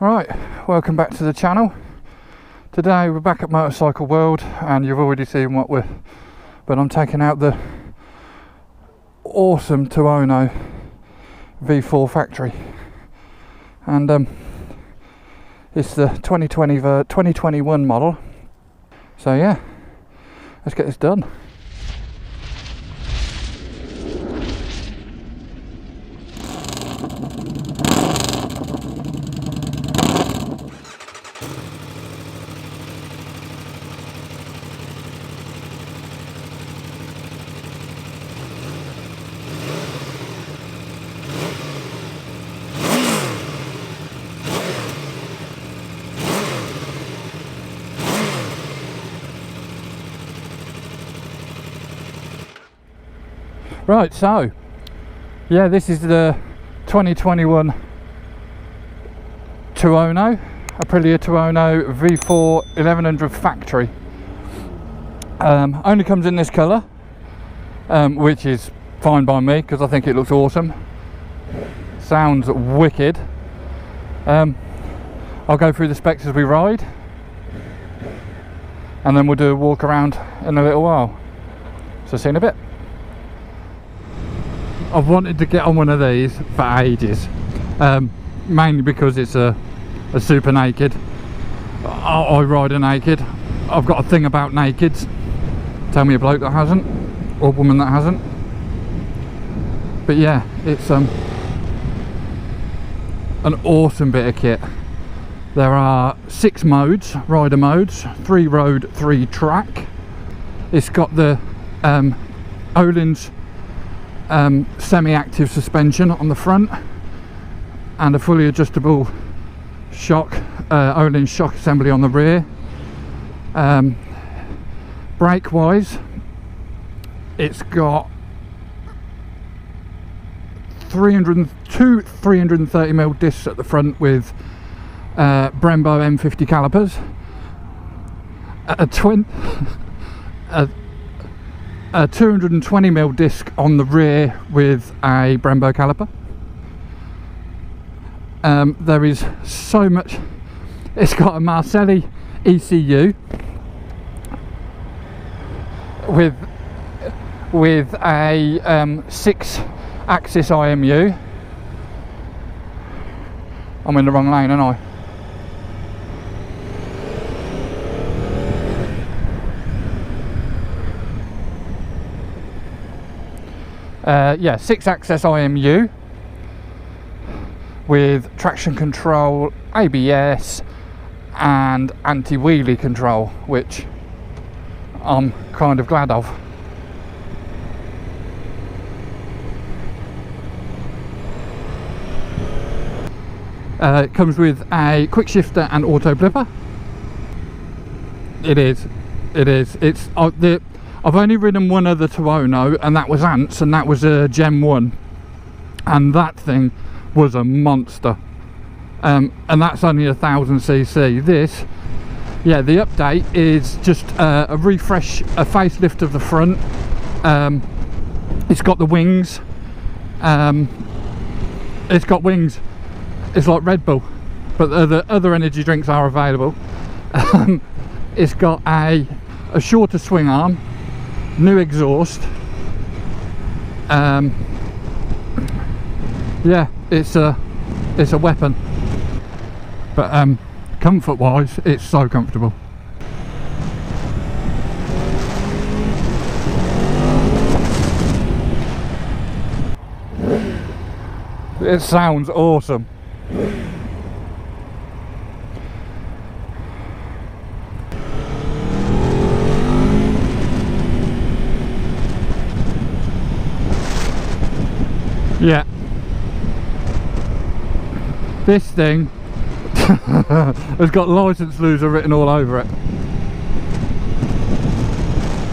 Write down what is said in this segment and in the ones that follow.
Right, welcome back to the channel. Today we're back at Motorcycle World, and you've already seen but I'm taking out the awesome Tuono V4 factory, and it's the 2021 model. So yeah, let's get this done. Right, so yeah, this is the 2021 Tuono, Aprilia Tuono V4 1100 factory. Only comes in this colour, which is fine by me because I think it looks awesome. Sounds wicked. I'll go through the specs as we ride, and then we'll do a walk around in a little while. So see you in a bit. I've wanted to get on one of these for ages, mainly because it's a super naked. I ride a naked. I've got a thing about nakeds. Tell me a bloke that hasn't, or a woman that hasn't. But yeah, it's an awesome bit of kit. There are 6 modes, rider modes, 3 road, 3 track. It's got the Öhlins semi-active suspension on the front, and a fully adjustable shock, Öhlins shock assembly on the rear. Brake wise, it's got 302 330mm discs at the front with Brembo M50 calipers, a 220mm disc on the rear with a Brembo caliper. There is so much. It's got a Marcelli ECU with a 6-axis IMU. I'm in the wrong lane, aren't I? Yeah, 6-axis IMU with traction control, ABS and anti-wheelie control, which I'm kind of glad of. It comes with a quick shifter and auto blipper. It is. It's I've only ridden one other Tuono, and that was Ants, and that was a Gen 1, and that thing was a monster. And that's only 1000cc. This, yeah, the update is just a refresh, a facelift of the front. It's got the wings. It's got wings. It's like Red Bull, but the other energy drinks are available. It's got a shorter swing arm, new exhaust. Yeah, it's a weapon. But comfort wise, it's so comfortable. It sounds awesome. Yeah, this thing has got license loser written all over it.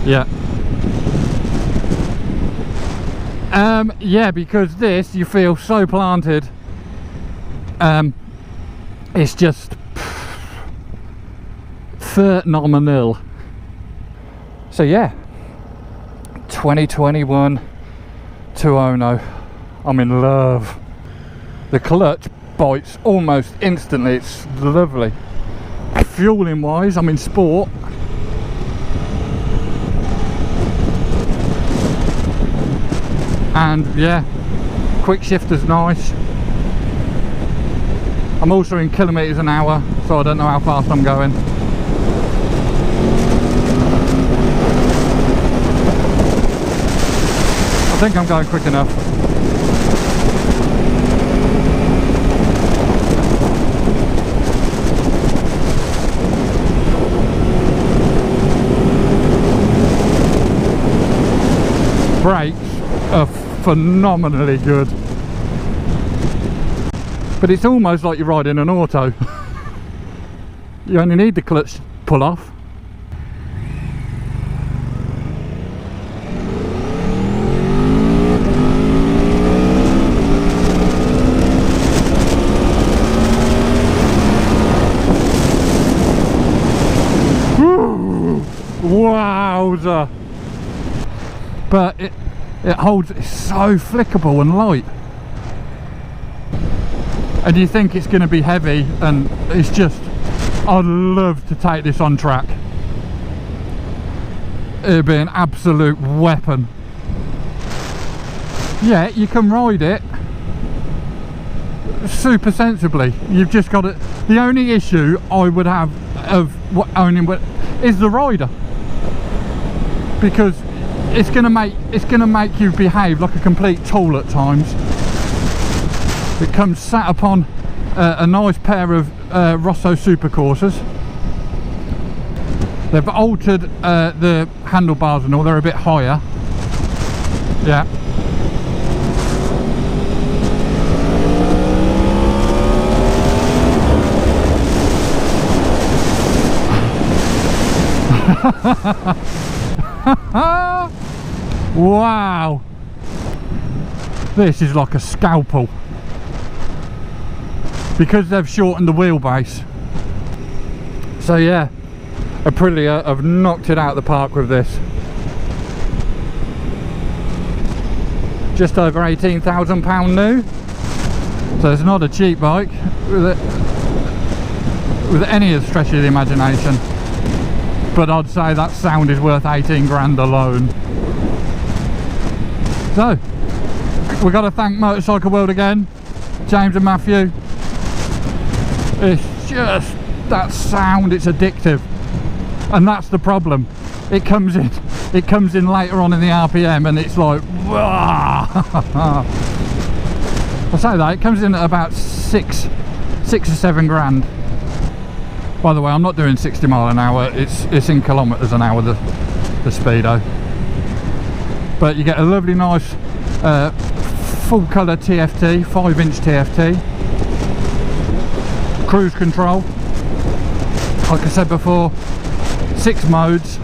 Yeah. Yeah, because this, you feel so planted. It's just phenomenal. So yeah, 2021 Tuono. I'm in love. The clutch bites almost instantly. It's lovely. Fueling wise, I'm in sport. And yeah, quick shifter's nice. I'm also in kilometres an hour, so I don't know how fast I'm going. I think I'm going quick enough. Brakes are phenomenally good, but it's almost like you're riding an auto. You only need the clutch pull off. Wowza! But it holds, it's so flickable and light, and you think it's going to be heavy, and it's just, I'd love to take this on track. It'd be an absolute weapon. Yeah, you can ride it super sensibly. You've just got it. The only issue I would have of what owning is the rider, because it's gonna make you behave like a complete tool at times. It comes sat upon a nice pair of Rosso Supercorsas. They've altered the handlebars and all, they're a bit higher. Yeah. Wow, this is like a scalpel, because they've shortened the wheelbase. So yeah, Aprilia have knocked it out of the park with this. Just over £18,000 new, so it's not a cheap bike with any stretch of the imagination, but I'd say that sound is worth 18 grand alone. So we've got to thank Motorcycle World again, James and Matthew. It's just that sound, it's addictive, and that's the problem. It comes in later on in the RPM, and it's like, wah! I say that it comes in at about six or 7 grand. By the way, I'm not doing 60 mile an hour, it's in kilometres an hour, the speedo. But you get a lovely nice full colour TFT, 5-inch TFT, cruise control, like I said before, 6 modes,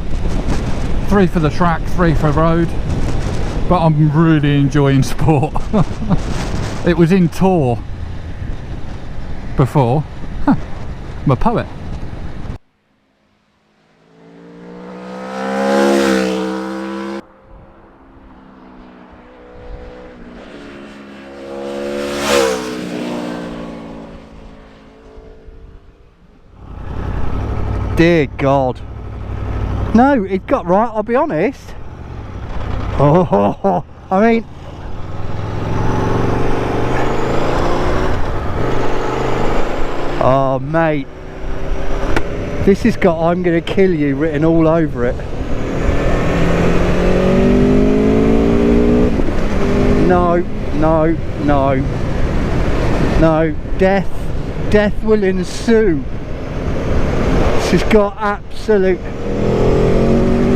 3 for the track, 3 for road, but I'm really enjoying sport. It was in Tour before. I'm a poet. Dear God. No, it got right, I'll be honest. Oh, I mean, oh mate, this has got "I'm gonna kill you" written all over it. No, no, no, no, death will ensue. She's got absolute,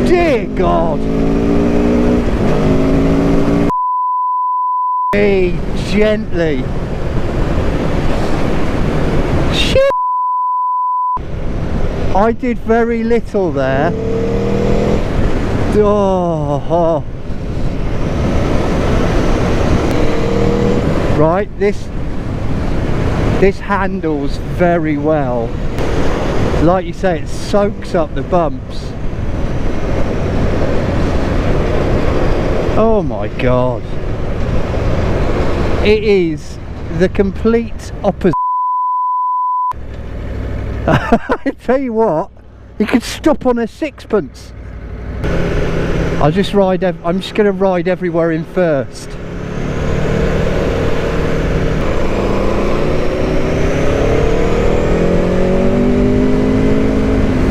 dear God. Hey, gently. Shit. I did very little there. Oh. Right, this handles very well. Like you say, it soaks up the bumps. Oh my God. It is the complete opposite. I tell you what, you could stop on a sixpence. I'm just going to ride everywhere in first.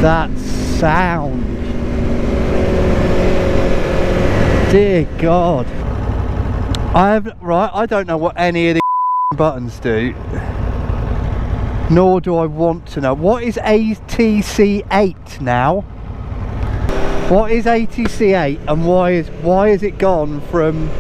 That sound, dear God. I don't know what any of the buttons do, nor do I want to know. What is ATC 8 now? What is ATC 8 and why is it gone from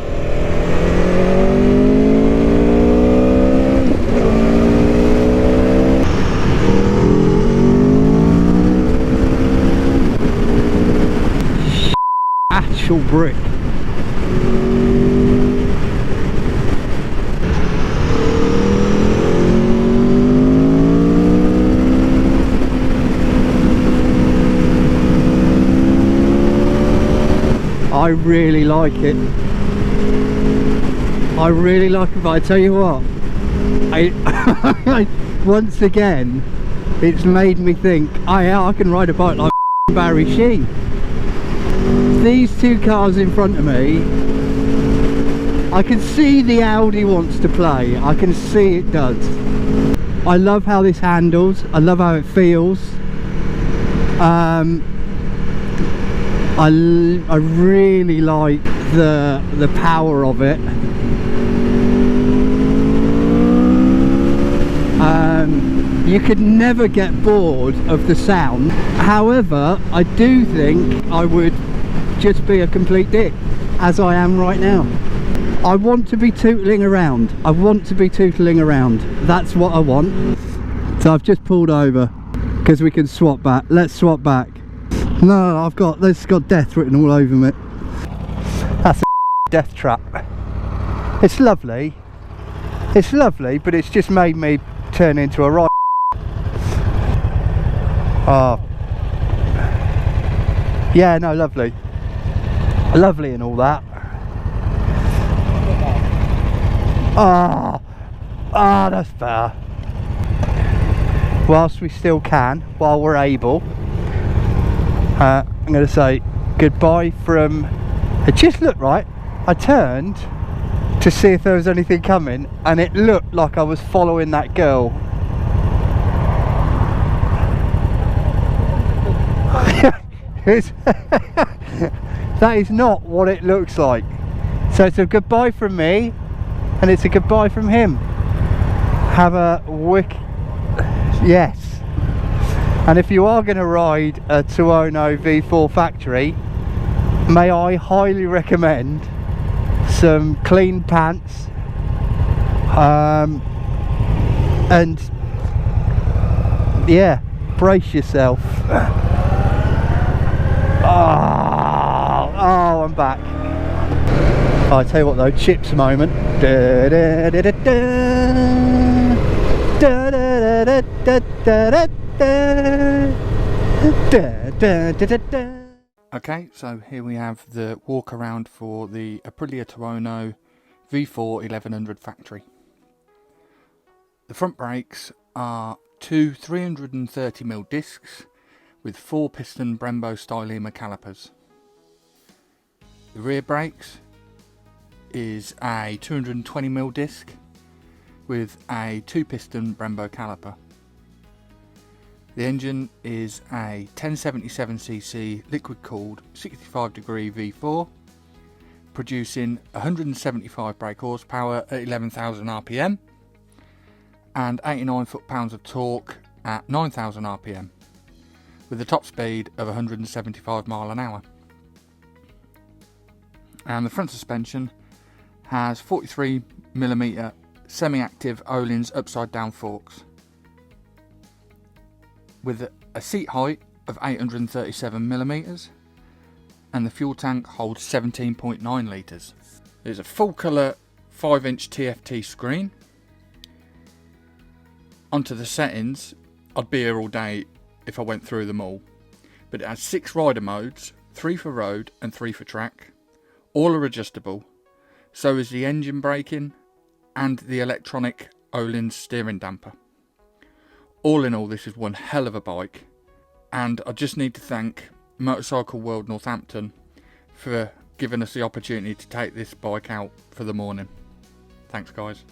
actual brick? I really like it. I really like it, but I tell you what, once again, it's made me think, oh yeah, I can ride a bike like Barry Sheen. These two cars in front of me, I can see the Audi wants to play. I can see it does. I love how this handles. I love how it feels. I really like the power of it. You could never get bored of the sound. However, I do think I would just be a complete dick, as I am right now. I want to be tootling around. I want to be tootling around. That's what I want. So I've just pulled over because we can swap back. Let's swap back. No, this got death written all over me. That's a death trap. It's lovely, but it's just made me turn into a right. Oh, yeah, no, lovely and all that. That's better. Whilst we still can, while we're able, I'm going to say goodbye from... It just looked right. I turned to see if there was anything coming and it looked like I was following that girl. That is not what it looks like. So it's a goodbye from me and it's a goodbye from him. Have a yes. And if you are going to ride a Tuono V4 factory, may I highly recommend some clean pants and yeah, brace yourself. Oh, I'm back. I tell you what though, chips moment. Okay, so here we have the walk around for the Aprilia Tuono V4 1100 factory. The front brakes are two 330mm discs with 4-piston Brembo Stylema calipers. The rear brakes is a 220mm disc with a 2-piston Brembo caliper. The engine is a 1077cc liquid cooled 65° V4 producing 175 brake horsepower at 11,000 RPM and 89 foot-pounds of torque at 9,000 RPM with a top speed of 175 mile an hour. And the front suspension has 43mm semi-active Öhlins upside down forks with a seat height of 837mm and the fuel tank holds 17.9 litres. There's a full colour 5-inch TFT screen. Onto the settings, I'd be here all day if I went through them all, but it has 6 rider modes, 3 for road and 3 for track. All are adjustable, so is the engine braking and the electronic Öhlins steering damper. All in all, this is one hell of a bike, and I just need to thank Motorcycle World Northampton for giving us the opportunity to take this bike out for the morning. Thanks guys.